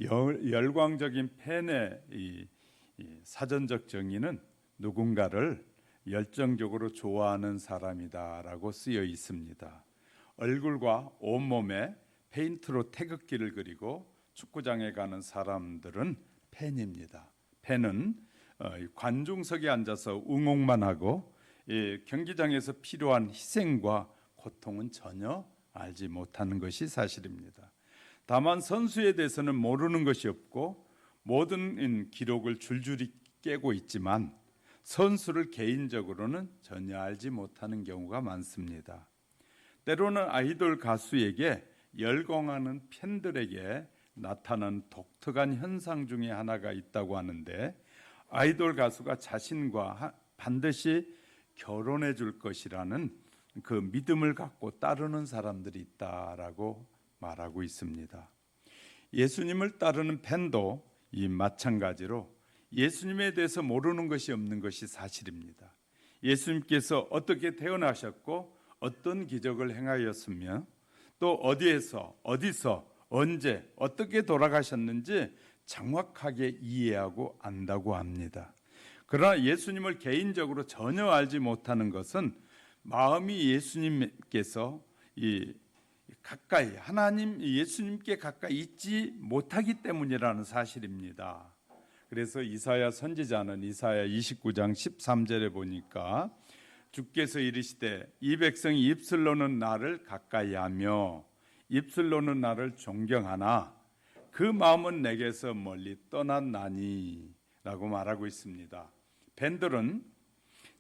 열광적인 팬의 이 사전적 정의는 누군가를 열정적으로 좋아하는 사람이다라고 쓰여 있습니다. 얼굴과 온몸에 페인트로 태극기를 그리고 축구장에 가는 사람들은 팬입니다. 팬은 관중석에 앉아서 응원만 하고 경기장에서 필요한 희생과 고통은 전혀 알지 못하는 것이 사실입니다. 다만 선수에 대해서는 모르는 것이 없고 모든 기록을 줄줄이 깨고 있지만 선수를 개인적으로는 전혀 알지 못하는 경우가 많습니다. 때로는 아이돌 가수에게 열광하는 팬들에게 나타나는 독특한 현상 중에 하나가 있다고 하는데, 아이돌 가수가 자신과 반드시 결혼해 줄 것이라는 그 믿음을 갖고 따르는 사람들이 있다라고 말하고 있습니다. 예수님을 따르는 팬도 이 마찬가지로 예수님에 대해서 모르는 것이 없는 것이 사실입니다. 예수님께서 어떻게 태어나셨고 어떤 기적을 행하였으며 또 어디서 언제 어떻게 돌아가셨는지 정확하게 이해하고 안다고 합니다. 그러나 예수님을 개인적으로 전혀 알지 못하는 것은 마음이 예수님께서 가까이, 하나님 예수님께 가까이 있지 못하기 때문이라는 사실입니다. 그래서 이사야 선지자는 이사야 29장 13절에 보니까 주께서 이르시되 이 백성이 입술로는 나를 가까이하며 입술로는 나를 존경하나 그 마음은 내게서 멀리 떠났나니 라고 말하고 있습니다. 팬들은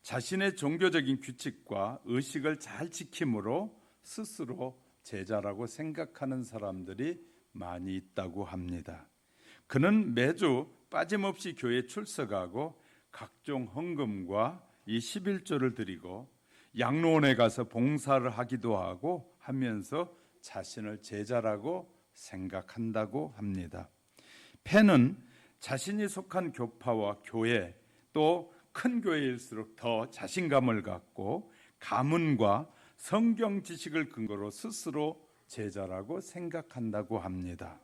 자신의 종교적인 규칙과 의식을 잘 지킴으로 스스로 제자라고 생각하는 사람들이 많이 있다고 합니다. 그는 매주 빠짐없이 교회에 출석하고 각종 헌금과 이 11조를 드리고 양로원에 가서 봉사를 하기도 하고 하면서 자신을 제자라고 생각한다고 합니다. 팬은 자신이 속한 교파와 교회 또 큰 교회일수록 더 자신감을 갖고 가문과 성경 지식을 근거로 스스로 제자라고 생각한다고 합니다.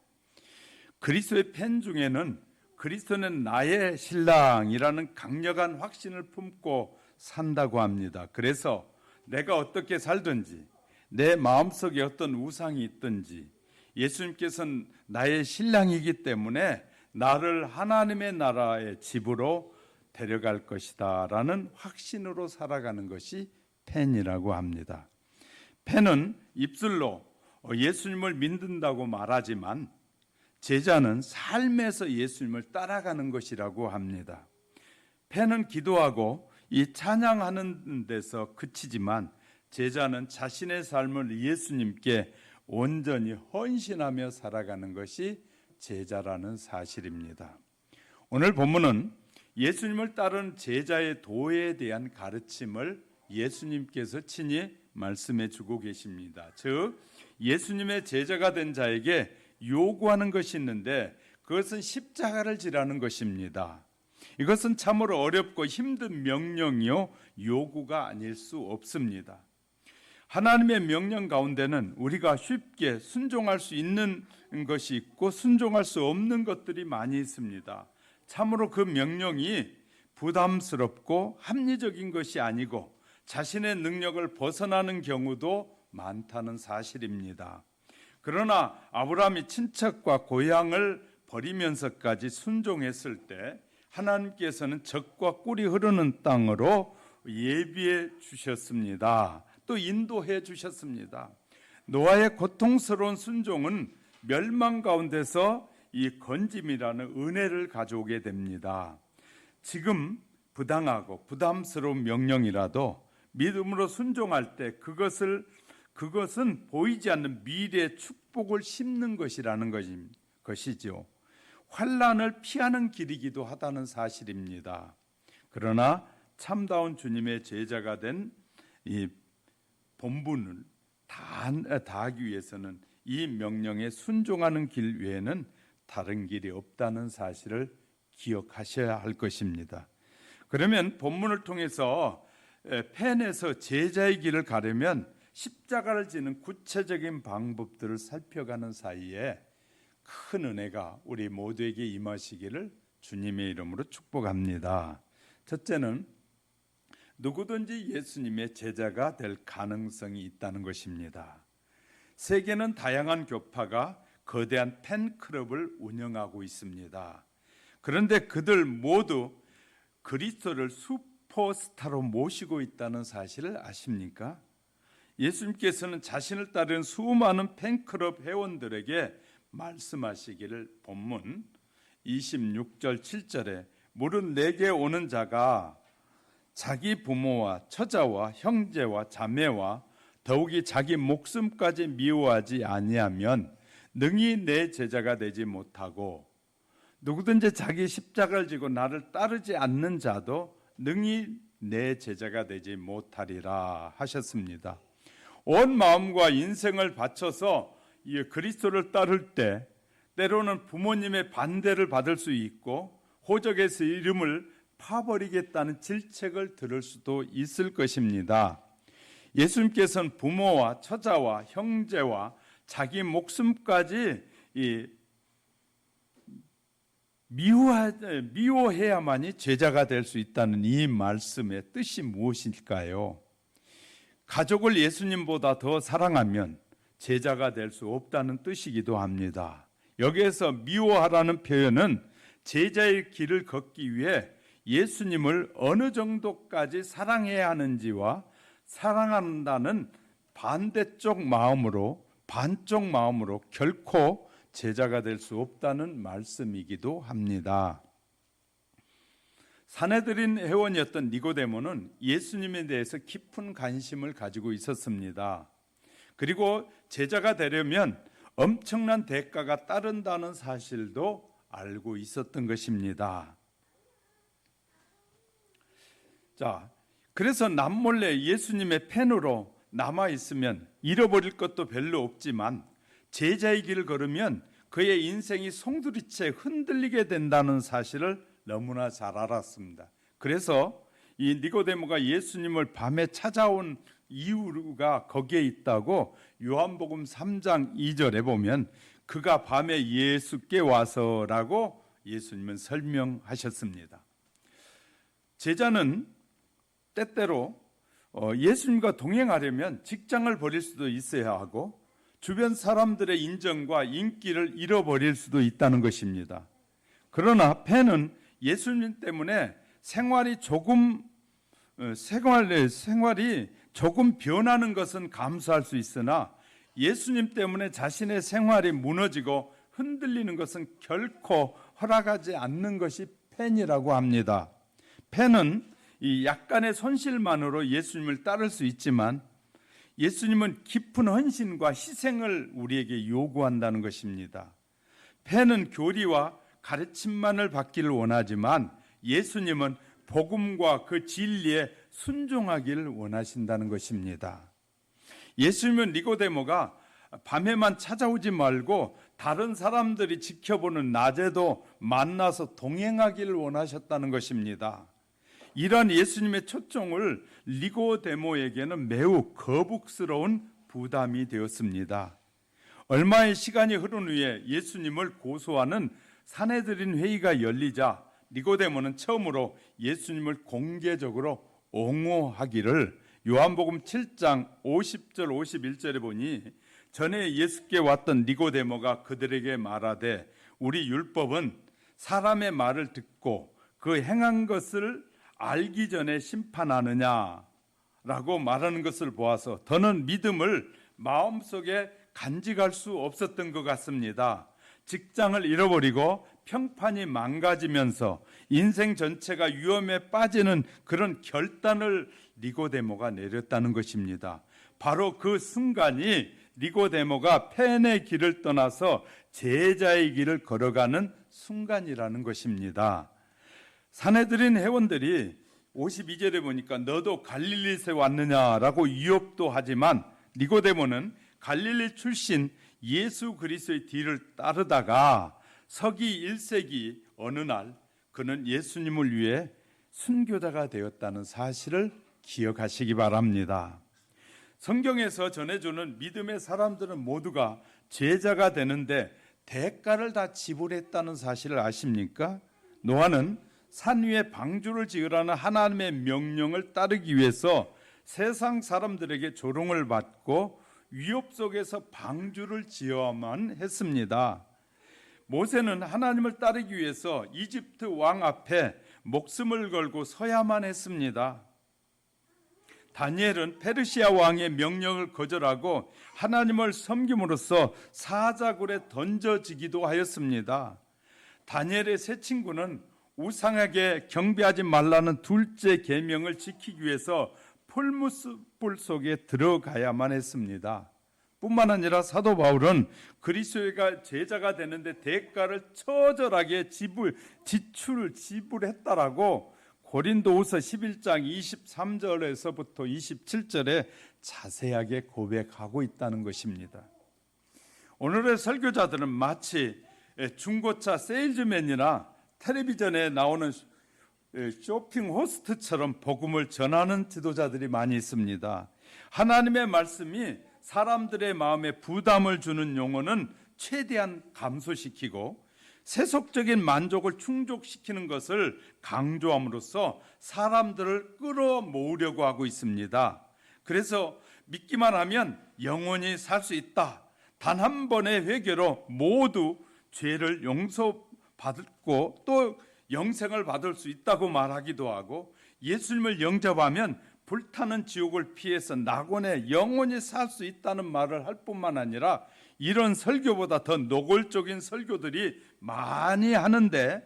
그리스도의 팬 중에는 그리스도는 나의 신랑이라는 강력한 확신을 품고 산다고 합니다. 그래서 내가 어떻게 살든지 내 마음속에 어떤 우상이 있든지 예수님께서는 나의 신랑이기 때문에 나를 하나님의 나라의 집으로 데려갈 것이다 라는 확신으로 살아가는 것이 팬이라고 합니다. 팬은 입술로 예수님을 믿는다고 말하지만 제자는 삶에서 예수님을 따라가는 것이라고 합니다. 팬은 기도하고 이 찬양하는 데서 그치지만 제자는 자신의 삶을 예수님께 온전히 헌신하며 살아가는 것이 제자라는 사실입니다. 오늘 본문은 예수님을 따르는 제자의 도에 대한 가르침을 예수님께서 친히 말씀해 주고 계십니다. 즉 예수님의 제자가 된 자에게 요구하는 것이 있는데 그것은 십자가를 지라는 것입니다. 이것은 참으로 어렵고 힘든 명령이요 요구가 아닐 수 없습니다. 하나님의 명령 가운데는 우리가 쉽게 순종할 수 있는 것이 있고 순종할 수 없는 것들이 많이 있습니다. 참으로 그 명령이 부담스럽고 합리적인 것이 아니고 자신의 능력을 벗어나는 경우도 많다는 사실입니다. 그러나 아브라함이 친척과 고향을 버리면서까지 순종했을 때 하나님께서는 젖과 꿀이 흐르는 땅으로 예비해 주셨습니다. 또 인도해 주셨습니다. 노아의 고통스러운 순종은 멸망 가운데서 이 건짐이라는 은혜를 가져오게 됩니다. 지금 부당하고 부담스러운 명령이라도 믿음으로 순종할 때 그것은 보이지 않는 미래의 축복을 심는 것이라는 것이죠. 환난을 피하는 길이기도 하다는 사실입니다. 그러나 참다운 주님의 제자가 된 이 본분을 다하기 위해서는 이 명령에 순종하는 길 외에는 다른 길이 없다는 사실을 기억하셔야 할 것입니다. 그러면 본문을 통해서 팬에서 제자의 길을 가려면 십자가를 지는 구체적인 방법들을 살펴가는 사이에 큰 은혜가 우리 모두에게 임하시기를 주님의 이름으로 축복합니다. 첫째는 누구든지 예수님의 제자가 될 가능성이 있다는 것입니다. 세계는 다양한 교파가 거대한 팬클럽을 운영하고 있습니다. 그런데 그들 모두 그리스도를 슈퍼스타로 모시고 있다는 사실을 아십니까? 예수님께서는 자신을 따르는 수많은 팬클럽 회원들에게 말씀하시기를 본문 26절 7절에 무릇 내게 오는 자가 자기 부모와 처자와 형제와 자매와 더욱이 자기 목숨까지 미워하지 아니하면 능히 내 제자가 되지 못하고 누구든지 자기 십자가를 지고 나를 따르지 않는 자도 능히 내 제자가 되지 못하리라 하셨습니다. 온 마음과 인생을 바쳐서 이 그리스도를 따를 때 때로는 부모님의 반대를 받을 수 있고 호적에서 이름을 파버리겠다는 질책을 들을 수도 있을 것입니다. 예수님께서는 부모와 처자와 형제와 자기 목숨까지 미워해야만이 제자가 될 수 있다는 이 말씀의 뜻이 무엇일까요? 가족을 예수님보다 더 사랑하면 제자가 될 수 없다는 뜻이기도 합니다. 여기에서 미워하라는 표현은 제자의 길을 걷기 위해 예수님을 어느 정도까지 사랑해야 하는지와 사랑한다는 반쪽 마음으로 결코 제자가 될 수 없다는 말씀이기도 합니다. 산헤드린 회원이었던 니고데모는 예수님에 대해서 깊은 관심을 가지고 있었습니다. 그리고 제자가 되려면 엄청난 대가가 따른다는 사실도 알고 있었던 것입니다. 자, 그래서 남몰래 예수님의 팬으로 남아 있으면 잃어버릴 것도 별로 없지만 제자의 길을 걸으면 그의 인생이 송두리째 흔들리게 된다는 사실을 너무나 잘 알았습니다. 그래서 이 니고데모가 예수님을 밤에 찾아온 이유가 거기에 있다고 요한복음 3장 2절에 보면 그가 밤에 예수께 와서라고 예수님은 설명하셨습니다. 제자는 때때로 예수님과 동행하려면 직장을 버릴 수도 있어야 하고 주변 사람들의 인정과 인기를 잃어버릴 수도 있다는 것입니다. 그러나 팬은 예수님 때문에 생활이 조금 변하는 것은 감수할 수 있으나 예수님 때문에 자신의 생활이 무너지고 흔들리는 것은 결코 허락하지 않는 것이 팬이라고 합니다. 팬은 이 약간의 손실만으로 예수님을 따를 수 있지만 예수님은 깊은 헌신과 희생을 우리에게 요구한다는 것입니다. 팬은 교리와 가르침만을 받기를 원하지만 예수님은 복음과 그 진리에 순종하기를 원하신다는 것입니다. 예수님은 니고데모가 밤에만 찾아오지 말고 다른 사람들이 지켜보는 낮에도 만나서 동행하기를 원하셨다는 것입니다. 이러한 예수님의 초청을 니고데모에게는 매우 거북스러운 부담이 되었습니다. 얼마의 시간이 흐른 후에 예수님을 고소하는 산헤드린 회의가 열리자 니고데모는 처음으로 예수님을 공개적으로 옹호하기를 요한복음 7장 50절 51절에 보니 전에 예수께 왔던 니고데모가 그들에게 말하되 우리 율법은 사람의 말을 듣고 그 행한 것을 알기 전에 심판하느냐라고 말하는 것을 보아서 더는 믿음을 마음속에 간직할 수 없었던 것 같습니다. 직장을 잃어버리고 평판이 망가지면서 인생 전체가 위험에 빠지는 그런 결단을 니고데모가 내렸다는 것입니다. 바로 그 순간이 니고데모가 팬의 길을 떠나서 제자의 길을 걸어가는 순간이라는 것입니다. 산헤드린 회원들이 52절에 보니까 너도 갈릴리에서 왔느냐라고 위협도 하지만 니고데모는 갈릴리 출신 예수 그리스도의 뒤를 따르다가 서기 1세기 어느 날 그는 예수님을 위해 순교자가 되었다는 사실을 기억하시기 바랍니다. 성경에서 전해주는 믿음의 사람들은 모두가 제자가 되는데 대가를 다 지불했다는 사실을 아십니까? 노아는 산 위에 방주를 지으라는 하나님의 명령을 따르기 위해서 세상 사람들에게 조롱을 받고 위협 속에서 방주를 지어야만 했습니다. 모세는 하나님을 따르기 위해서 이집트 왕 앞에 목숨을 걸고 서야만 했습니다. 다니엘은 페르시아 왕의 명령을 거절하고 하나님을 섬김으로써 사자굴에 던져지기도 하였습니다. 다니엘의 세 친구는 우상에게 경배하지 말라는 둘째 계명을 지키기 위해서 풀무불 속에 들어가야만 했습니다. 뿐만 아니라 사도 바울은 그리스도의 제자가 되는데 대가를 처절하게 지불했다라고 고린도후서 11장 23절에서부터 27절에 자세하게 고백하고 있다는 것입니다. 오늘의 설교자들은 마치 중고차 세일즈맨이나 텔레비전에 나오는 쇼핑 호스트처럼 복음을 전하는 지도자들이 많이 있습니다. 하나님의 말씀이 사람들의 마음에 부담을 주는 용어는 최대한 감소시키고 세속적인 만족을 충족시키는 것을 강조함으로써 사람들을 끌어모으려고 하고 있습니다. 그래서 믿기만 하면 영원히 살 수 있다. 단 한 번의 회개로 모두 죄를 용서받고 또 영생을 받을 수 있다고 말하기도 하고, 예수님을 영접하면 불타는 지옥을 피해서 낙원에 영원히 살 수 있다는 말을 할 뿐만 아니라 이런 설교보다 더 노골적인 설교들이 많이 하는데,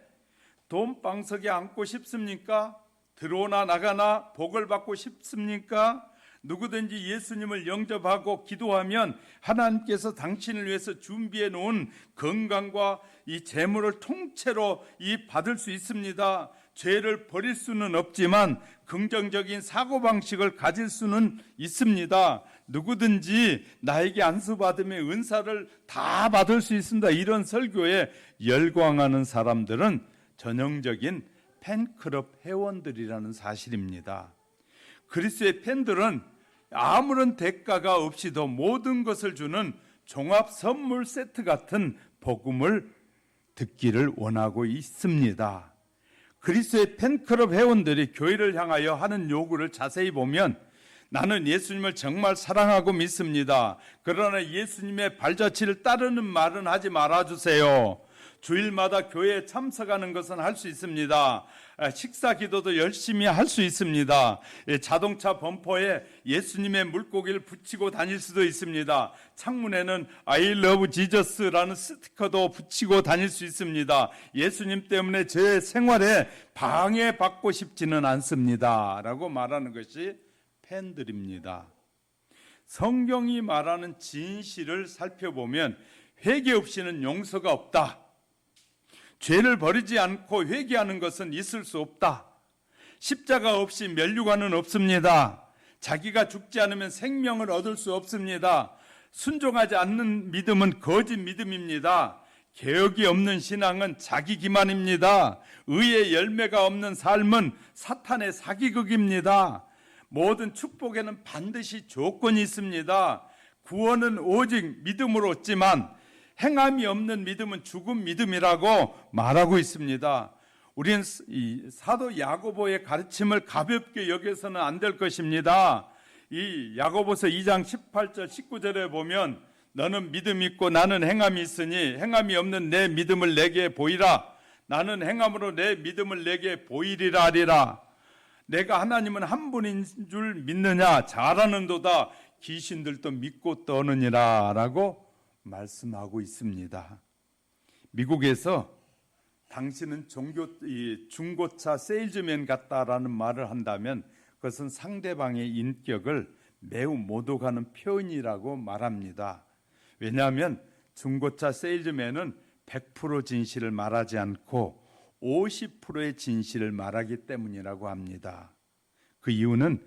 돈방석에 앉고 싶습니까? 들어오나 나가나 복을 받고 싶습니까? 누구든지 예수님을 영접하고 기도하면 하나님께서 당신을 위해서 준비해 놓은 건강과 이 재물을 통째로 받을 수 있습니다. 죄를 버릴 수는 없지만 긍정적인 사고방식을 가질 수는 있습니다. 누구든지 나에게 안수받으면 은사를 다 받을 수 있습니다. 이런 설교에 열광하는 사람들은 전형적인 팬클럽 회원들이라는 사실입니다. 그리스도의 팬들은 아무런 대가가 없이도 모든 것을 주는 종합 선물 세트 같은 복음을 듣기를 원하고 있습니다. 그리스도의 팬클럽 회원들이 교회를 향하여 하는 요구를 자세히 보면, 나는 예수님을 정말 사랑하고 믿습니다. 그러나 예수님의 발자취를 따르는 말은 하지 말아주세요. 주일마다 교회에 참석하는 것은 할 수 있습니다. 식사 기도도 열심히 할 수 있습니다. 자동차 범퍼에 예수님의 물고기를 붙이고 다닐 수도 있습니다. 창문에는 I love Jesus라는 스티커도 붙이고 다닐 수 있습니다. 예수님 때문에 제 생활에 방해받고 싶지는 않습니다 라고 말하는 것이 팬들입니다. 성경이 말하는 진실을 살펴보면 회개 없이는 용서가 없다. 죄를 버리지 않고 회개하는 것은 있을 수 없다. 십자가 없이 면류관은 없습니다. 자기가 죽지 않으면 생명을 얻을 수 없습니다. 순종하지 않는 믿음은 거짓 믿음입니다. 개혁이 없는 신앙은 자기 기만입니다. 의의 열매가 없는 삶은 사탄의 사기극입니다. 모든 축복에는 반드시 조건이 있습니다. 구원은 오직 믿음으로 얻지만 행함이 없는 믿음은 죽은 믿음이라고 말하고 있습니다. 우리는 이 사도 야고보의 가르침을 가볍게 여겨서는 안 될 것입니다. 이 야고보서 2장 18절 19절에 보면, 너는 믿음이 있고 나는 행함이 있으니 행함이 없는 내 믿음을 내게 보이라. 나는 행함으로 내 믿음을 내게 보이리라 하리라. 내가 하나님은 한 분인 줄 믿느냐? 잘하는도다. 귀신들도 믿고 떠느니라 라고 말씀하고 있습니다. 미국에서 당신은 중고차 세일즈맨 같다라는 말을 한다면 그것은 상대방의 인격을 매우 모독하는 표현이라고 말합니다. 왜냐하면 중고차 세일즈맨은 100% 진실을 말하지 않고 50%의 진실을 말하기 때문이라고 합니다. 그 이유는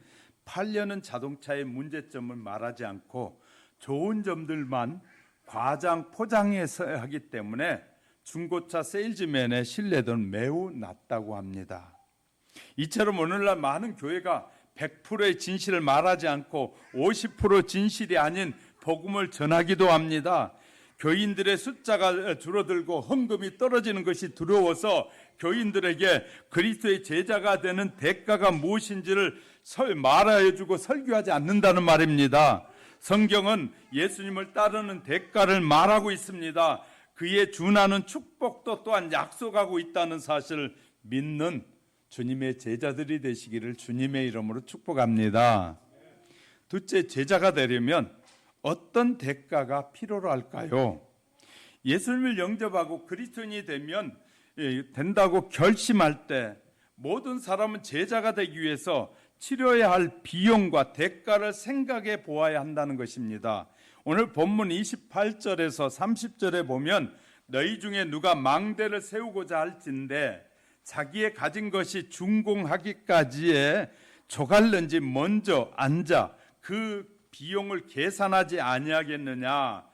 팔려는 자동차의 문제점을 말하지 않고 좋은 점들만 과장 포장해서 하기 때문에 중고차 세일즈맨의 신뢰도는 매우 낮다고 합니다. 이처럼 오늘날 많은 교회가 100%의 진실을 말하지 않고 50% 진실이 아닌 복음을 전하기도 합니다. 교인들의 숫자가 줄어들고 헌금이 떨어지는 것이 두려워서 교인들에게 그리스도의 제자가 되는 대가가 무엇인지를 말하여 주고 설교하지 않는다는 말입니다. 성경은 예수님을 따르는 대가를 말하고 있습니다. 그에 준하는 축복도 또한 약속하고 있다는 사실을 믿는 주님의 제자들이 되시기를 주님의 이름으로 축복합니다. 둘째, 제자가 되려면 어떤 대가가 필요로 할까요? 예수님을 영접하고 그리스도인이 된다고 결심할 때 모든 사람은 제자가 되기 위해서 치러야 할 비용과 대가를 생각해 보아야 한다는 것입니다. 오늘 본문 28절에서 30절에 보면 너희 중에 누가 망대를 세우고자 할진대 자기의 가진 것이 준공하기까지에 조갈는지 먼저 앉아 그 비용을 계산하지 아니하겠느냐.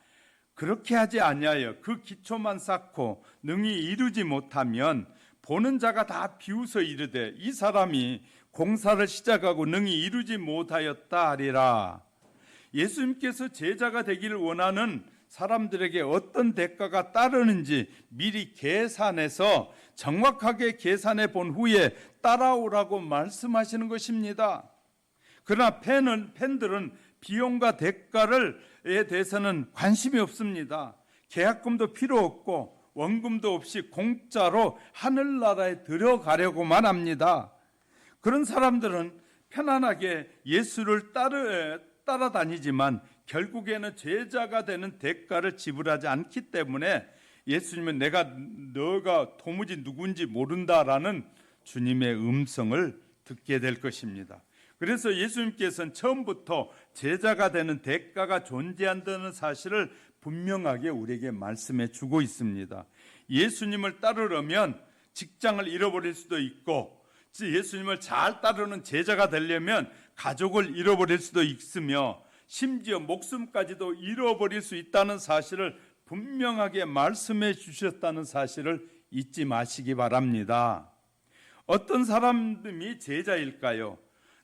그렇게 하지 아니하여 그 기초만 쌓고 능히 이루지 못하면 보는 자가 다 비웃어 이르되 이 사람이 공사를 시작하고 능히 이루지 못하였다 하리라. 예수님께서 제자가 되기를 원하는 사람들에게 어떤 대가가 따르는지 미리 계산해서 정확하게 계산해 본 후에 따라오라고 말씀하시는 것입니다. 그러나 팬들은 비용과 대가에 대해서는 관심이 없습니다. 계약금도 필요 없고 원금도 없이 공짜로 하늘나라에 들어가려고만 합니다. 그런 사람들은 편안하게 예수를 따라다니지만 결국에는 제자가 되는 대가를 지불하지 않기 때문에 예수님은 너가 도무지 누군지 모른다라는 주님의 음성을 듣게 될 것입니다. 그래서 예수님께서는 처음부터 제자가 되는 대가가 존재한다는 사실을 분명하게 우리에게 말씀해 주고 있습니다. 예수님을 따르려면 직장을 잃어버릴 수도 있고 예수님을 잘 따르는 제자가 되려면 가족을 잃어버릴 수도 있으며 심지어 목숨까지도 잃어버릴 수 있다는 사실을 분명하게 말씀해 주셨다는 사실을 잊지 마시기 바랍니다. 어떤 사람이 제자일까요?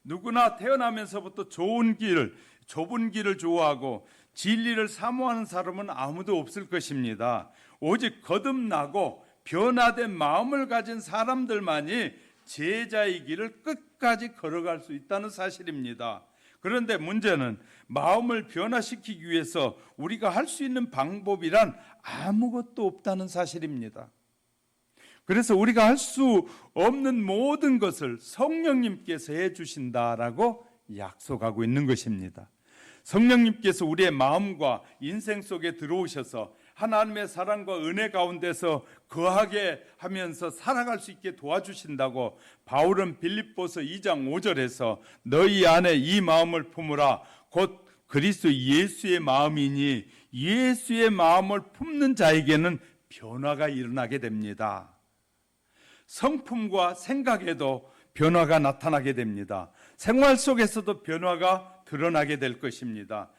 누구나 태어나면서부터 좁은 길을 좋아하고 진리를 사모하는 사람은 아무도 없을 것입니다. 오직 거듭나고 변화된 마음을 가진 사람들만이 제자의 길을 끝까지 걸어갈 수 있다는 사실입니다. 그런데 문제는 마음을 변화시키기 위해서 우리가 할 수 있는 방법이란 아무것도 없다는 사실입니다. 그래서 우리가 할 수 없는 모든 것을 성령님께서 해주신다라고 약속하고 있는 것입니다. 성령님께서 우리의 마음과 인생 속에 들어오셔서 하나님의 사랑과 은혜 가운데서 거하게 하면서 살아갈 수 있게 도와주신다고 바울은 빌립보서 2장 5절에서 너희 안에 이 마음을 품으라 곧 그리스도 예수의 마음이니 예수의 마음을 품는 자에게는 변화가 일어나게 됩니다. 성품과 생각에도 변화가 나타나게 됩니다. 생활 속에서도 변화가 드러나게 될 것입니다.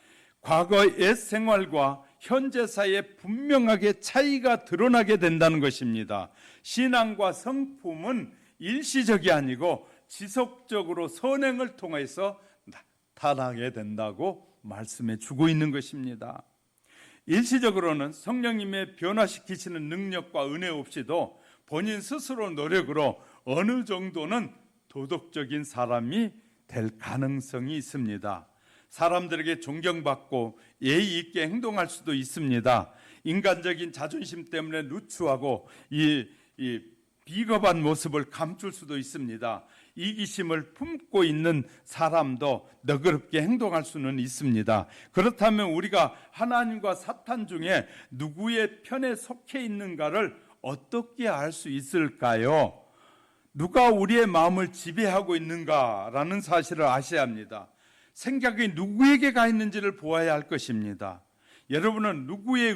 과거 옛 생활과 현재 사이에 분명하게 차이가 드러나게 된다는 것입니다. 신앙과 성품은 일시적이 아니고 지속적으로 선행을 통해서 나타나게 된다고 말씀해 주고 있는 것입니다. 일시적으로는 성령님의 변화시키시는 능력과 은혜 없이도 본인 스스로 노력으로 어느 정도는 도덕적인 사람이 될 가능성이 있습니다. 사람들에게 존경받고 예의 있게 행동할 수도 있습니다. 인간적인 자존심 때문에 누추하고 이 비겁한 모습을 감출 수도 있습니다. 이기심을 품고 있는 사람도 너그럽게 행동할 수는 있습니다. 그렇다면 우리가 하나님과 사탄 중에 누구의 편에 속해 있는가를 어떻게 알 수 있을까요? 누가 우리의 마음을 지배하고 있는가라는 사실을 아셔야 합니다. 생각이 누구에게 가 있는지를 보아야 할 것입니다. 여러분은 누구에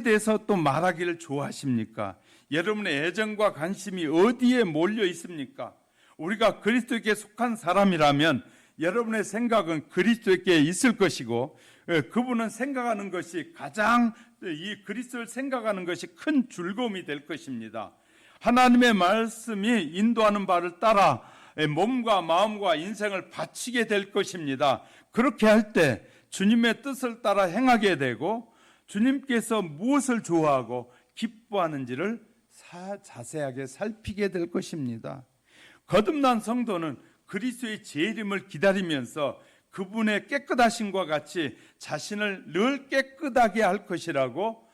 대해서 또 말하기를 좋아하십니까? 여러분의 애정과 관심이 어디에 몰려 있습니까? 우리가 그리스도에게 속한 사람이라면 여러분의 생각은 그리스도에게 있을 것이고 그분은 생각하는 것이 이 그리스도를 생각하는 것이 큰 즐거움이 될 것입니다. 하나님의 말씀이 인도하는 바를 따라 몸과 마음과 인생을 바치게 될 것입니다. 그렇게 할 때 주님의 뜻을 따라 행하게 되고 주님께서 무엇을 좋아하고 기뻐하는지를 자세하게 살피게 될 것입니다. 거듭난 성도는 그리스도의 재림을 기다리면서 그분의 깨끗하심과 같이 자신을 늘 깨끗하게 할 것이라고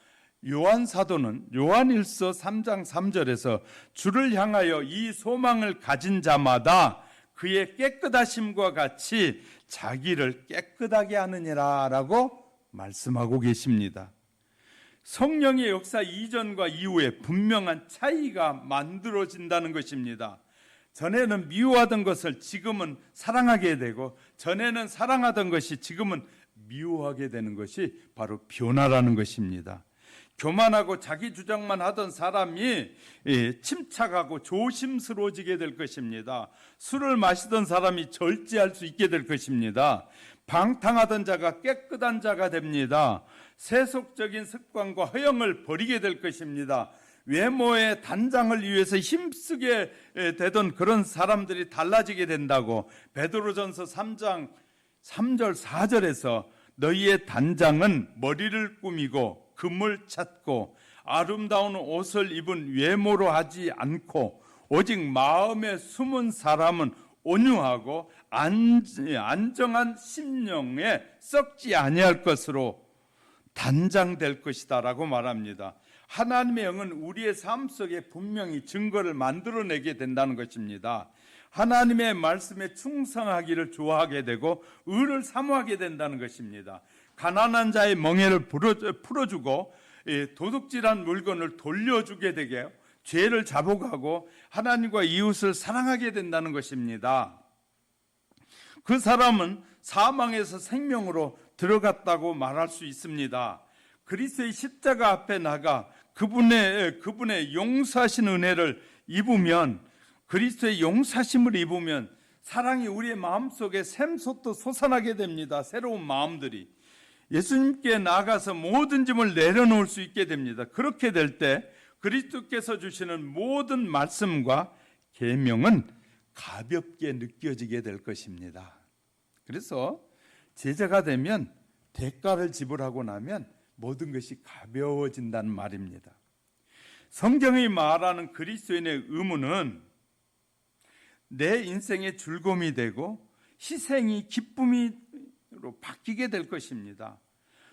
요한 사도는 요한일서 3장 3절에서 주를 향하여 이 소망을 가진 자마다 그의 깨끗하심과 같이 자기를 깨끗하게 하느니라 라고 말씀하고 계십니다. 성령의 역사 이전과 이후에 분명한 차이가 만들어진다는 것입니다. 전에는 미워하던 것을 지금은 사랑하게 되고, 전에는 사랑하던 것이 지금은 미워하게 되는 것이 바로 변화라는 것입니다. 교만하고 자기 주장만 하던 사람이 침착하고 조심스러워지게 될 것입니다. 술을 마시던 사람이 절제할 수 있게 될 것입니다. 방탕하던 자가 깨끗한 자가 됩니다. 세속적인 습관과 허영을 버리게 될 것입니다. 외모의 단장을 위해서 힘쓰게 되던 그런 사람들이 달라지게 된다고 베드로전서 3장 3절 4절에서 너희의 단장은 머리를 꾸미고 금을 찾고 아름다운 옷을 입은 외모로 하지 않고 오직 마음에 숨은 사람은 온유하고 안정한 심령에 썩지 아니할 것으로 단장될 것이다 라고 말합니다. 하나님의 영은 우리의 삶 속에 분명히 증거를 만들어내게 된다는 것입니다. 하나님의 말씀에 충성하기를 좋아하게 되고 의를 사모하게 된다는 것입니다. 가난한 자의 멍에를 풀어주고 도둑질한 물건을 돌려주게 되게 죄를 자복하고 하나님과 이웃을 사랑하게 된다는 것입니다. 그 사람은 사망에서 생명으로 들어갔다고 말할 수 있습니다. 그리스도의 십자가 앞에 나가 그분의 용서하신 은혜를 입으면, 그리스도의 용서하심을 입으면 사랑이 우리의 마음속에 샘솟도 솟아나게 됩니다. 새로운 마음들이 예수님께 나아가서 모든 짐을 내려놓을 수 있게 됩니다. 그렇게 될 때 그리스도께서 주시는 모든 말씀과 계명은 가볍게 느껴지게 될 것입니다. 그래서 제자가 되면 대가를 지불하고 나면 모든 것이 가벼워진다는 말입니다. 성경이 말하는 그리스도인의 의무는 내 인생의 즐거움이 되고 희생이 기쁨으로 바뀌게 될 것입니다.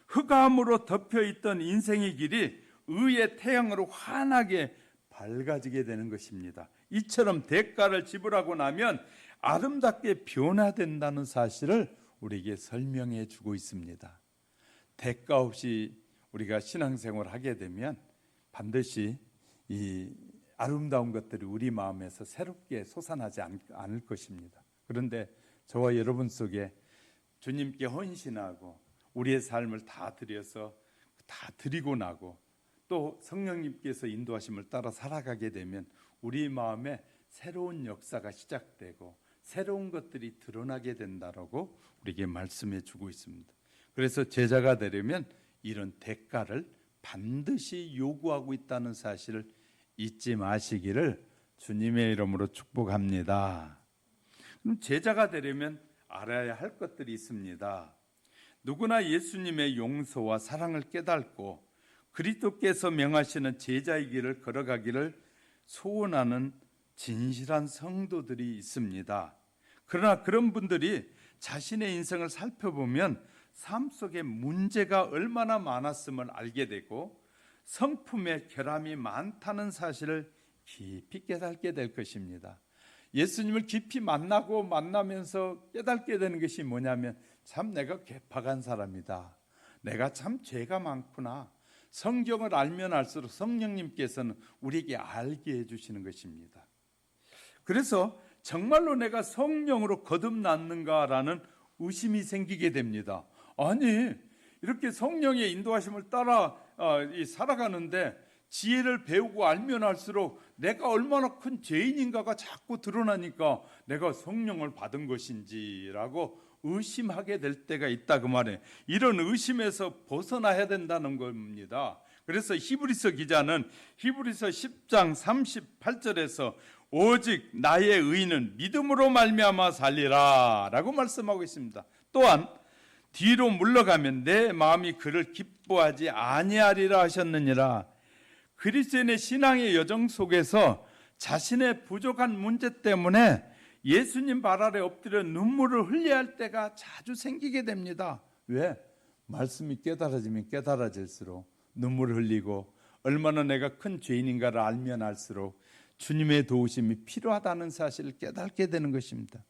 흑암으로 덮여있던 인생의 길이 의의 태양으로 환하게 밝아지게 되는 것입니다. 이처럼 대가를 지불하고 나면 아름답게 변화된다는 사실을 우리에게 설명해 주고 있습니다. 대가 없이 우리가 신앙생활을 하게 되면 반드시 이 아름다운 것들이 우리 마음에서 새롭게 솟아나지 않을 것입니다. 그런데 저와 여러분 속에 주님께 헌신하고 우리의 삶을 다 드려서 다 드리고 나고 또 성령님께서 인도하심을 따라 살아가게 되면 우리 마음에 새로운 역사가 시작되고 새로운 것들이 드러나게 된다라고 우리에게 말씀해 주고 있습니다. 그래서 제자가 되려면 이런 대가를 반드시 요구하고 있다는 사실을 잊지 마시기를 주님의 이름으로 축복합니다. 그럼 제자가 되려면 알아야 할 것들이 있습니다. 누구나 예수님의 용서와 사랑을 깨닫고 그리스도께서 명하시는 제자의 길을 걸어가기를 소원하는 진실한 성도들이 있습니다. 그러나 그런 분들이 자신의 인생을 살펴보면 삶 속에 문제가 얼마나 많았음을 알게 되고 성품의 결함이 많다는 사실을 깊이 깨닫게 될 것입니다. 예수님을 깊이 만나면서 깨닫게 되는 것이 뭐냐면 참 내가 괴팍한 사람이다. 내가 참 죄가 많구나. 성경을 알면 알수록 성령님께서는 우리에게 알게 해주시는 것입니다. 그래서 정말로 내가 성령으로 거듭났는가라는 의심이 생기게 됩니다. 아니 이렇게 성령의 인도하심을 따라 살아가는데 지혜를 배우고 알면 알수록 내가 얼마나 큰 죄인인가가 자꾸 드러나니까 내가 성령을 받은 것인지라고 의심하게 될 때가 있다 그 말이에요. 이런 의심에서 벗어나야 된다는 겁니다. 그래서 히브리서 기자는 히브리서 10장 38절에서 오직 나의 의인은 믿음으로 말미암아 살리라 라고 말씀하고 있습니다. 또한 뒤로 물러가면 내 마음이 그를 기뻐하지 아니하리라 하셨느니라. 그리스도인의 신앙의 여정 속에서 자신의 부족한 문제 때문에 예수님 발 아래 엎드려 눈물을 흘려야 할 때가 자주 생기게 됩니다. 왜? 말씀이 깨달아지면 깨달아질수록 눈물을 흘리고 얼마나 내가 큰 죄인인가를 알면 알수록 주님의 도우심이 필요하다는 사실을 깨닫게 되는 것입니다.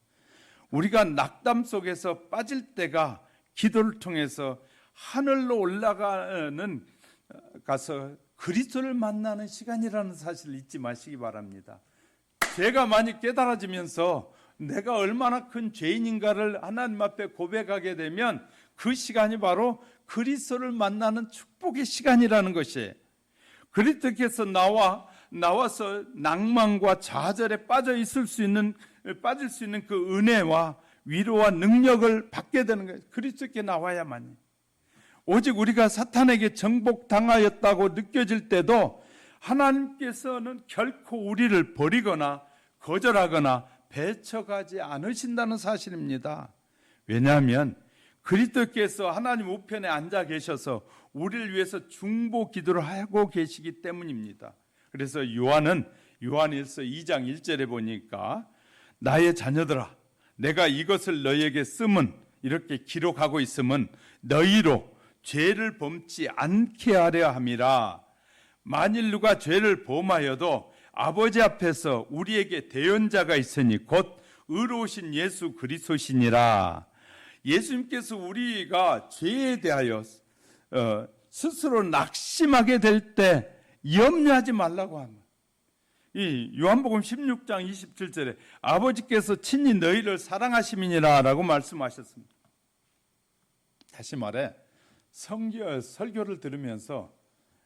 우리가 낙담 속에서 빠질 때가 기도를 통해서 하늘로 올라가는 가서 그리스도를 만나는 시간이라는 사실을 잊지 마시기 바랍니다. 죄가 많이 깨달아지면서 내가 얼마나 큰 죄인인가를 하나님 앞에 고백하게 되면 그 시간이 바로 그리스도를 만나는 축복의 시간이라는 것이에요. 그리스도께서 나와서 낭만과 좌절에 빠질 수 있는 그 은혜와 위로와 능력을 받게 되는 거예요. 그리스도께 나와야만이. 오직 우리가 사탄에게 정복당하였다고 느껴질 때도 하나님께서는 결코 우리를 버리거나 거절하거나 배척하지 않으신다는 사실입니다. 왜냐하면 그리스도께서 하나님 우편에 앉아 계셔서 우리를 위해서 중보 기도를 하고 계시기 때문입니다. 그래서 요한일서 2장 1절에 보니까 나의 자녀들아 내가 이것을 너희에게 쓰면 이렇게 기록하고 있으면 너희로 죄를 범치 않게 하려 함이라. 만일 누가 죄를 범하여도 아버지 앞에서 우리에게 대언자가 있으니 곧 의로우신 예수 그리스도시니라. 예수님께서 우리가 죄에 대하여 스스로 낙심하게 될 때 염려하지 말라고 합니다. 이 요한복음 16장 27절에 아버지께서 친히 너희를 사랑하심이니라 라고 말씀하셨습니다. 다시 말해 설교를 들으면서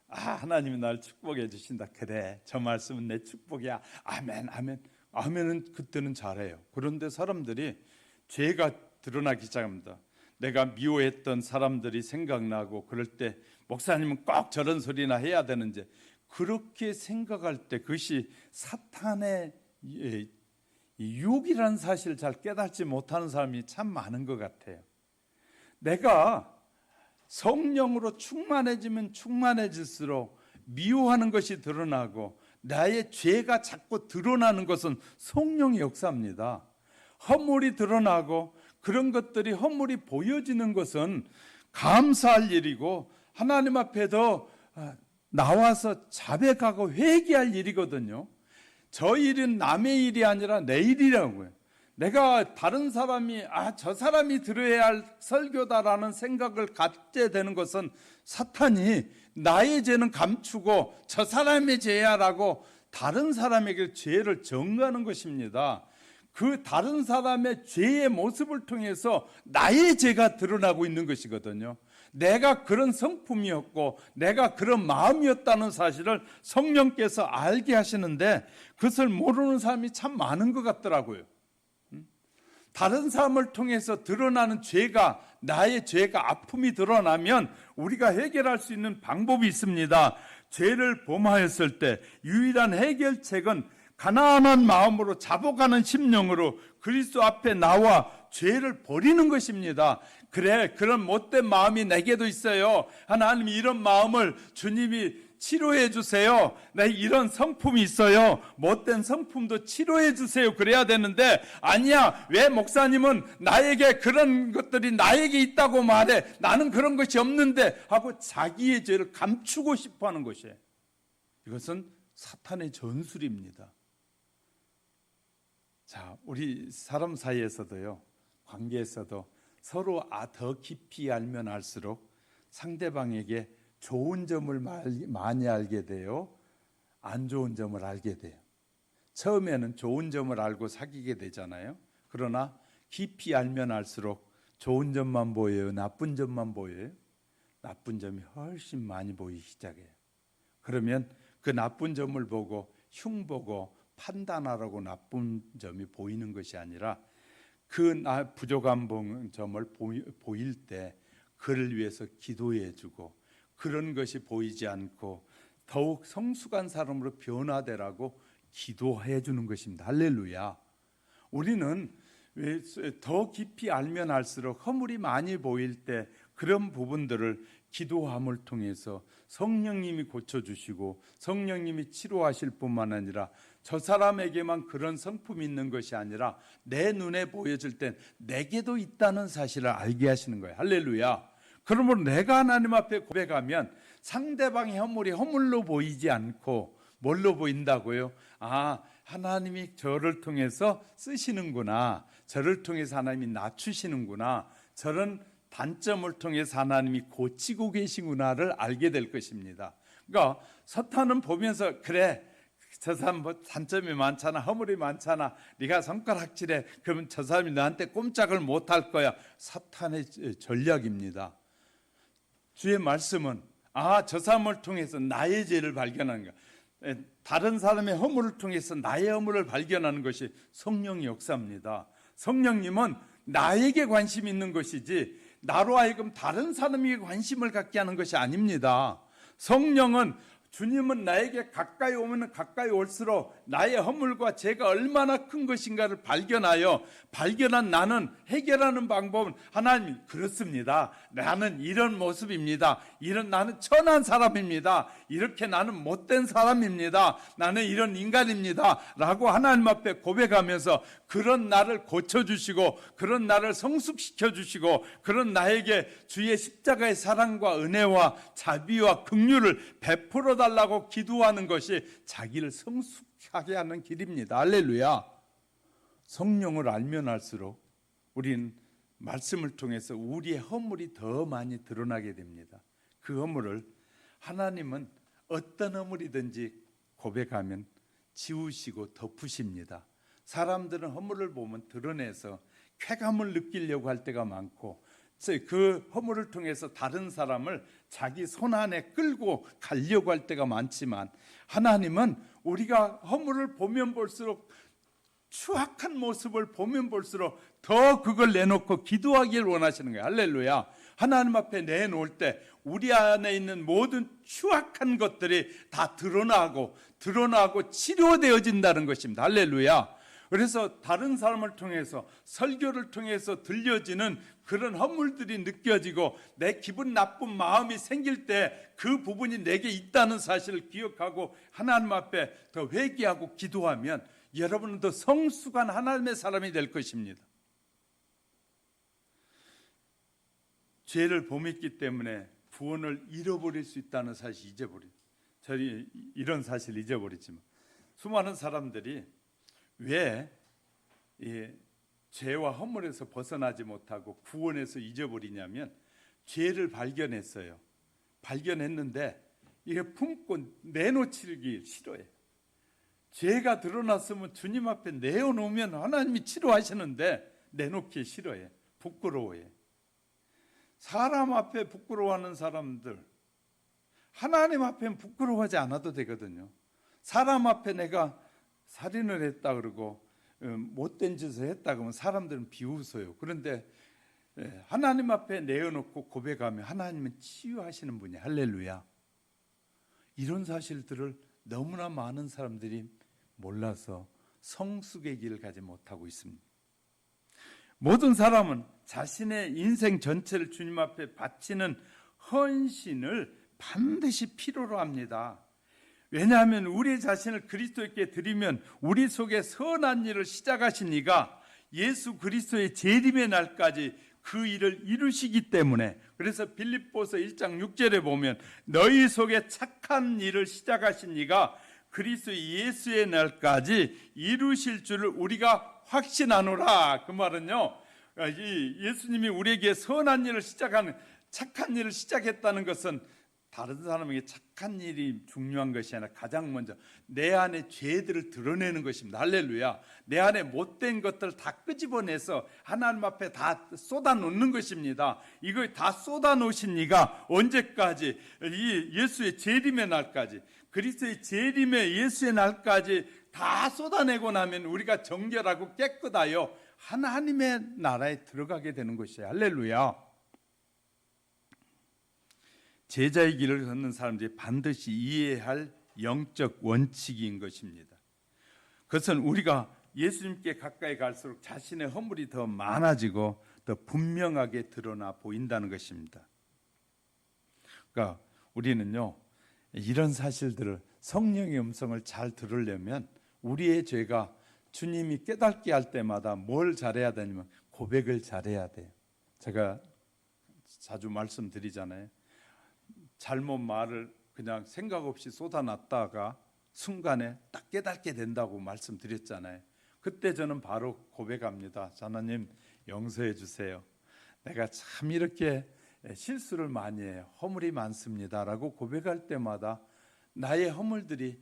하나님이 날 축복해 주신다. 그래 저 말씀은 내 축복이야. 아멘 아멘. 아멘은 그때는 잘해요. 그런데 사람들이 죄가 드러나기 시작합니다. 내가 미워했던 사람들이 생각나고 그럴 때 목사님은 꼭 저런 소리나 해야 되는지 그렇게 생각할 때 그것이 사탄의 유혹이라는 사실을 잘 깨닫지 못하는 사람이 참 많은 것 같아요. 내가 성령으로 충만해지면 충만해질수록 미워하는 것이 드러나고 나의 죄가 자꾸 드러나는 것은 성령의 역사입니다. 허물이 드러나고 그런 것들이 허물이 보여지는 것은 감사할 일이고 하나님 앞에도 나와서 자백하고 회개할 일이거든요. 저 일은 남의 일이 아니라 내 일이라고요. 내가 다른 사람이 저 사람이 들어야 할 설교다라는 생각을 갖게 되는 것은 사탄이 나의 죄는 감추고 저 사람의 죄야라고 다른 사람에게 죄를 전가하는 것입니다. 그 다른 사람의 죄의 모습을 통해서 나의 죄가 드러나고 있는 것이거든요. 내가 그런 성품이었고 내가 그런 마음이었다는 사실을 성령께서 알게 하시는데 그것을 모르는 사람이 참 많은 것 같더라고요. 다른 사람을 통해서 드러나는 죄가 나의 죄가 아픔이 드러나면 우리가 해결할 수 있는 방법이 있습니다. 죄를 범하였을 때 유일한 해결책은 가난한 마음으로 자복하는 심령으로 그리스도 앞에 나와 죄를 버리는 것입니다. 그래 그런 못된 마음이 내게도 있어요. 하나님 이런 마음을 주님이 치료해 주세요. 나 이런 성품이 있어요. 못된 성품도 치료해 주세요. 그래야 되는데 아니야. 왜 목사님은 나에게 그런 것들이 나에게 있다고 말해. 나는 그런 것이 없는데 하고 자기의 죄를 감추고 싶어하는 것이에요. 이것은 사탄의 전술입니다. 자, 우리 사람 사이에서도요. 관계에서도 서로 더 깊이 알면 알수록 상대방에게 좋은 점을 많이 알게 돼요. 안 좋은 점을 알게 돼요. 처음에는 좋은 점을 알고 사귀게 되잖아요. 그러나 깊이 알면 알수록 좋은 점만 보여요? 나쁜 점만 보여요? 나쁜 점이 훨씬 많이 보이기 시작해요. 그러면 그 나쁜 점을 보고 흉보고 판단하라고 나쁜 점이 보이는 것이 아니라 그 부족한 점을 보일 때 그를 위해서 기도해주고 그런 것이 보이지 않고 더욱 성숙한 사람으로 변화되라고 기도해 주는 것입니다. 할렐루야. 우리는 더 깊이 알면 알수록 허물이 많이 보일 때 그런 부분들을 기도함을 통해서 성령님이 고쳐주시고 성령님이 치료하실 뿐만 아니라 저 사람에게만 그런 성품이 있는 것이 아니라 내 눈에 보여질 땐 내게도 있다는 사실을 알게 하시는 거예요. 할렐루야. 그러므로 내가 하나님 앞에 고백하면 상대방의 허물이 허물로 보이지 않고 뭘로 보인다고요? 아, 하나님이 저를 통해서 쓰시는구나. 저를 통해서 하나님이 낮추시는구나. 저런 단점을 통해서 하나님이 고치고 계시구나를 알게 될 것입니다. 그러니까 사탄은 보면서 그래, 저 사람 뭐 단점이 많잖아, 허물이 많잖아, 네가 손가락질해, 그러면 저 사람이 너한테 꼼짝을 못할 거야. 사탄의 전략입니다. 주의 말씀은 저 사람을 통해서 나의 죄를 발견하는 거야. 다른 사람의 허물을 통해서 나의 허물을 발견하는 것이 성령의 역사입니다. 성령님은 나에게 관심이 있는 것이지 나로 하여금 다른 사람에게 관심을 갖게 하는 것이 아닙니다. 성령은, 주님은 나에게 가까이 오면 가까이 올수록 나의 허물과 죄가 얼마나 큰 것인가를 발견한 나는 해결하는 방법은 하나님, 그렇습니다. 나는 이런 모습입니다. 나는 천한 사람입니다. 이렇게 나는 못된 사람입니다. 나는 이런 인간입니다. 라고 하나님 앞에 고백하면서 그런 나를 고쳐주시고 그런 나를 성숙시켜 주시고 그런 나에게 주의 십자가의 사랑과 은혜와 자비와 긍휼을 베풀어 달라고 기도하는 것이 자기를 성숙하게 하는 길입니다. 할렐루야. 성령을 알면 알수록 우리는 말씀을 통해서 우리의 허물이 더 많이 드러나게 됩니다. 그 허물을 하나님은 어떤 허물이든지 고백하면 지우시고 덮으십니다. 사람들은 허물을 보면 드러내서 쾌감을 느끼려고 할 때가 많고 그 허물을 통해서 다른 사람을 자기 손 안에 끌고 가려고 할 때가 많지만 하나님은 우리가 허물을 보면 볼수록, 추악한 모습을 보면 볼수록 더 그걸 내놓고 기도하기를 원하시는 거예요. 할렐루야. 하나님 앞에 내놓을 때 우리 안에 있는 모든 추악한 것들이 다 드러나고 치료되어진다는 것입니다. 할렐루야. 그래서 다른 사람을 통해서, 설교를 통해서 들려지는 그런 허물들이 느껴지고 내 기분 나쁜 마음이 생길 때 그 부분이 내게 있다는 사실을 기억하고 하나님 앞에 더 회개하고 기도하면 여러분은 더 성숙한 하나님의 사람이 될 것입니다. 죄를 범했기 때문에 구원을 잃어버릴 수 있다는 사실 저희 이런 사실을 잊어버리지만 수많은 사람들이 왜 죄와 허물에서 벗어나지 못하고 구원에서 잊어버리냐면 죄를 발견했는데 이게 품고 내놓기 싫어해요. 죄가 드러났으면 주님 앞에 내어놓으면 하나님이 치료하시는데 내놓기 싫어해. 부끄러워해. 사람 앞에 부끄러워하는 사람들, 하나님 앞에는 부끄러워하지 않아도 되거든요. 사람 앞에 내가 살인을 했다 그러고 못된 짓을 했다 그러면 사람들은 비웃어요. 그런데 하나님 앞에 내어놓고 고백하면 하나님은 치유하시는 분이에요. 할렐루야. 이런 사실들을 너무나 많은 사람들이 몰라서 성숙의 길을 가지 못하고 있습니다. 모든 사람은 자신의 인생 전체를 주님 앞에 바치는 헌신을 반드시 필요로 합니다. 왜냐하면 우리 자신을 그리스도께 드리면 우리 속에 선한 일을 시작하신 이가 예수 그리스도의 재림의 날까지 그 일을 이루시기 때문에, 그래서 빌립보서 1장 6절에 보면 너희 속에 착한 일을 시작하신 이가 그리스도 예수의 날까지 이루실 줄을 우리가 확신하노라. 그 말은요, 예수님이 우리에게 선한 일을 시작하는, 착한 일을 시작했다는 것은 다른 사람에게 착한 일이 중요한 것이 아니라 가장 먼저 내 안에 죄들을 드러내는 것입니다. 할렐루야. 내 안에 못된 것들을 다 끄집어내서 하나님 앞에 다 쏟아놓는 것입니다. 이거 다 쏟아놓으신 이가 언제까지? 이 예수의 재림의 날까지, 그리스도의 재림의 예수의 날까지 다 쏟아내고 나면 우리가 정결하고 깨끗하여 하나님의 나라에 들어가게 되는 것이에요. 할렐루야. 제자의 길을 걷는 사람들이 반드시 이해해야 할 영적 원칙인 것입니다. 그것은 우리가 예수님께 가까이 갈수록 자신의 허물이 더 많아지고 더 분명하게 드러나 보인다는 것입니다. 그러니까 우리는요, 이런 사실들을, 성령의 음성을 잘 들으려면 우리의 죄가 주님이 깨닫게 할 때마다 뭘 잘해야 되냐면 고백을 잘해야 돼요. 제가 자주 말씀드리잖아요. 잘못 말을 그냥 생각 없이 쏟아놨다가 순간에 딱 깨닫게 된다고 말씀드렸잖아요. 그때 저는 바로 고백합니다. 하나님, 용서해 주세요. 내가 참 이렇게 실수를 많이 해요. 허물이 많습니다라고 고백할 때마다 나의 허물들이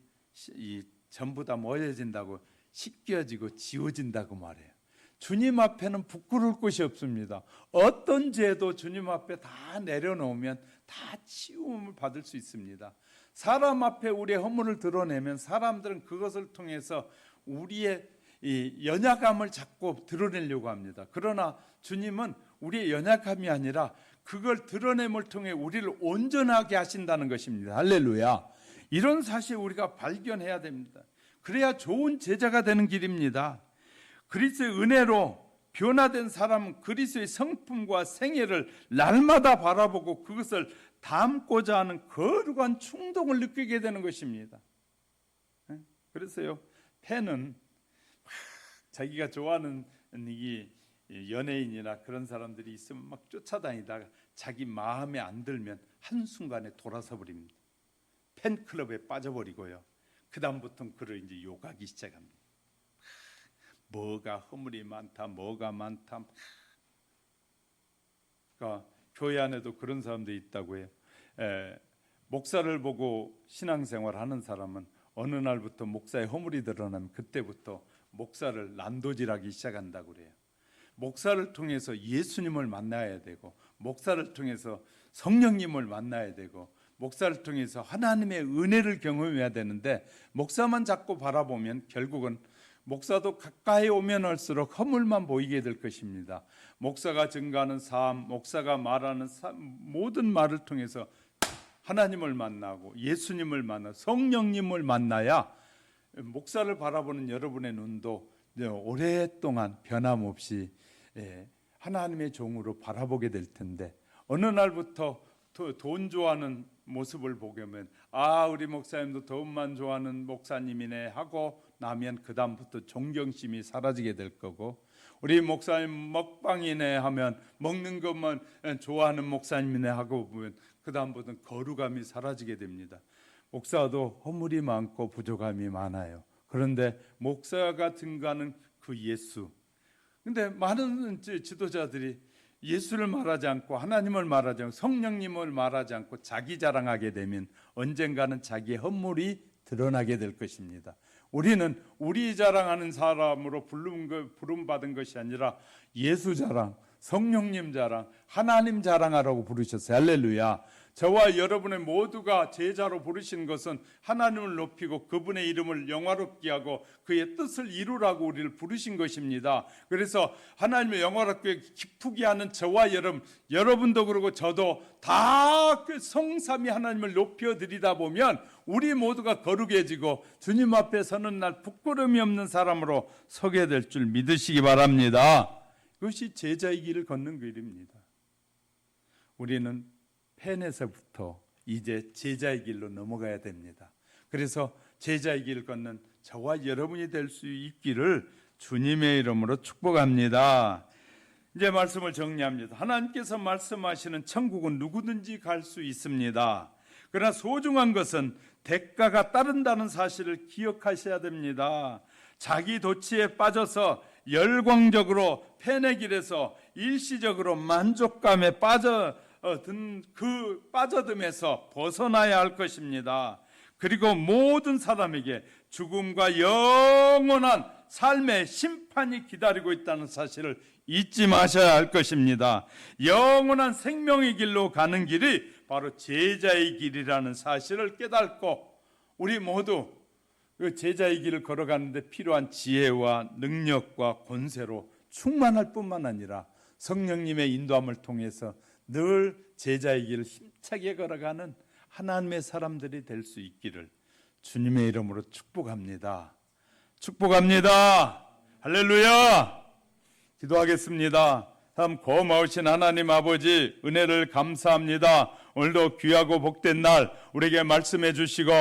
전부 다 모여진다고, 씻겨지고 지워진다고 말해요. 주님 앞에는 부끄러울 것이 없습니다. 어떤 죄도 주님 앞에 다 내려놓으면 다 치움을 받을 수 있습니다. 사람 앞에 우리의 허물을 드러내면 사람들은 그것을 통해서 우리의 이 연약함을 자꾸 드러내려고 합니다. 그러나 주님은 우리의 연약함이 아니라 그걸 드러냄을 통해 우리를 온전하게 하신다는 것입니다. 할렐루야. 이런 사실 우리가 발견해야 됩니다. 그래야 좋은 제자가 되는 길입니다. 그리스도의 은혜로 변화된 사람은 그리스도의 성품과 생애를 날마다 바라보고 그것을 담고자 하는 거룩한 충동을 느끼게 되는 것입니다. 그래서요, 팬은 자기가 좋아하는 이 연예인이나 그런 사람들이 있으면 막 쫓아다니다가 자기 마음에 안 들면 한순간에 돌아서 버립니다. 팬클럽에 빠져버리고요. 그 다음부터는 그를 이제 욕하기 시작합니다. 뭐가 허물이 많다, 뭐가 많다. 그러니까 교회 안에도 그런 사람들이 있다고 해요. 목사를 보고 신앙생활 하는 사람은 어느 날부터 목사의 허물이 드러나면 그때부터 목사를 난도질하기 시작한다고 그래요. 목사를 통해서 예수님을 만나야 되고, 목사를 통해서 성령님을 만나야 되고, 목사를 통해서 하나님의 은혜를 경험해야 되는데, 목사만 자꾸 바라보면 결국은 목사도 가까이 오면 할수록 허물만 보이게 될 것입니다. 목사가 증거하는 삶, 목사가 말하는 모든 말을 통해서 하나님을 만나고 예수님을 만나 성령님을 만나야 목사를 바라보는 여러분의 눈도 오랫동안 변함없이 하나님의 종으로 바라보게 될 텐데, 어느 날부터 돈 좋아하는 모습을 보게 하면 우리 목사님도 돈만 좋아하는 목사님이네 하고 나면 그 다음부터 존경심이 사라지게 될 거고, 우리 목사님 먹방이네 하면 먹는 것만 좋아하는 목사님이네 하고 보면 그 다음부터는 거룩함이 사라지게 됩니다. 목사도 허물이 많고 부족함이 많아요. 그런데 목사가 증거하는 그 예수, 근데 많은 지도자들이 예수를 말하지 않고 하나님을 말하지 않고 성령님을 말하지 않고 자기 자랑하게 되면 언젠가는 자기의 허물이 드러나게 될 것입니다. 우리는 우리 자랑하는 사람으로 부름받은 것이 아니라 예수 자랑, 성령님 자랑, 하나님 자랑하라고 부르셨어요. 할렐루야. 저와 여러분의 모두가 제자로 부르신 것은 하나님을 높이고 그분의 이름을 영화롭게 하고 그의 뜻을 이루라고 우리를 부르신 것입니다. 그래서 하나님을 영화롭게 기쁘게 하는 저와 여러분도 그러고 저도 다 그 성삼위 하나님을 높여드리다 보면 우리 모두가 거룩해지고 주님 앞에 서는 날 부끄러움이 없는 사람으로 서게 될 줄 믿으시기 바랍니다. 그것이 제자의 길을 걷는 길입니다. 우리는 팬에서부터 이제 제자의 길로 넘어가야 됩니다. 그래서 제자의 길을 걷는 저와 여러분이 될 수 있기를 주님의 이름으로 축복합니다. 이제 말씀을 정리합니다. 하나님께서 말씀하시는 천국은 누구든지 갈 수 있습니다. 그러나 소중한 것은 대가가 따른다는 사실을 기억하셔야 됩니다. 자기 도취에 빠져서 열광적으로 팬의 길에서 일시적으로 만족감에 빠져듦에서 벗어나야 할 것입니다. 그리고 모든 사람에게 죽음과 영원한 삶의 심판이 기다리고 있다는 사실을 잊지 마셔야 할 것입니다. 영원한 생명의 길로 가는 길이 바로 제자의 길이라는 사실을 깨닫고 우리 모두 그 제자의 길을 걸어가는데 필요한 지혜와 능력과 권세로 충만할 뿐만 아니라 성령님의 인도함을 통해서 늘 제자의 길을 힘차게 걸어가는 하나님의 사람들이 될 수 있기를 주님의 이름으로 축복합니다. 축복합니다. 할렐루야. 기도하겠습니다. 참 고마우신 하나님 아버지, 은혜를 감사합니다. 오늘도 귀하고 복된 날 우리에게 말씀해 주시고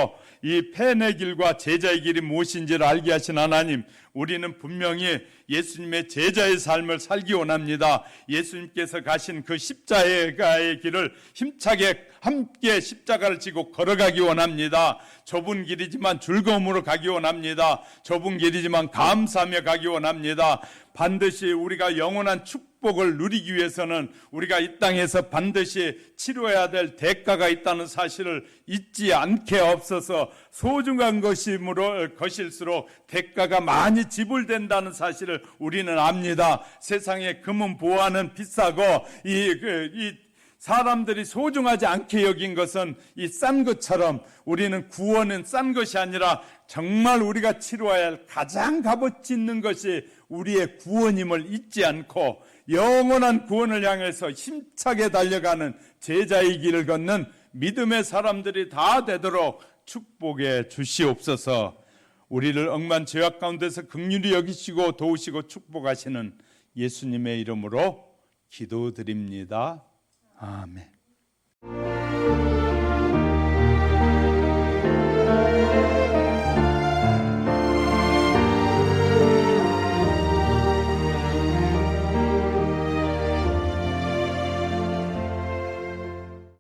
이 팬의 길과 제자의 길이 무엇인지를 알게 하신 하나님, 우리는 분명히 예수님의 제자의 삶을 살기 원합니다. 예수님께서 가신 그 십자가의 길을 힘차게 함께 십자가를 지고 걸어가기 원합니다. 좁은 길이지만 즐거움으로 가기 원합니다. 좁은 길이지만 감사하며 가기 원합니다. 반드시 우리가 영원한 축복을 누리기 위해서는 우리가 이 땅에서 반드시 치러야 될 대가가 있다는 사실을 잊지 않게 없어서, 소중한 것일수록 대가가 많이 지불된다는 사실을 우리는 압니다. 세상의 금은 보화는 비싸고 이 사람들이 소중하지 않게 여긴 것은 이 싼 것처럼, 우리는 구원은 싼 것이 아니라 정말 우리가 치루어야 할 가장 값어치 있는 것이 우리의 구원임을 잊지 않고 영원한 구원을 향해서 힘차게 달려가는 제자의 길을 걷는 믿음의 사람들이 다 되도록 축복해 주시옵소서. 우리를 억만 죄악 가운데서 긍휼히 여기시고 도우시고 축복하시는 예수님의 이름으로 기도드립니다. 아멘.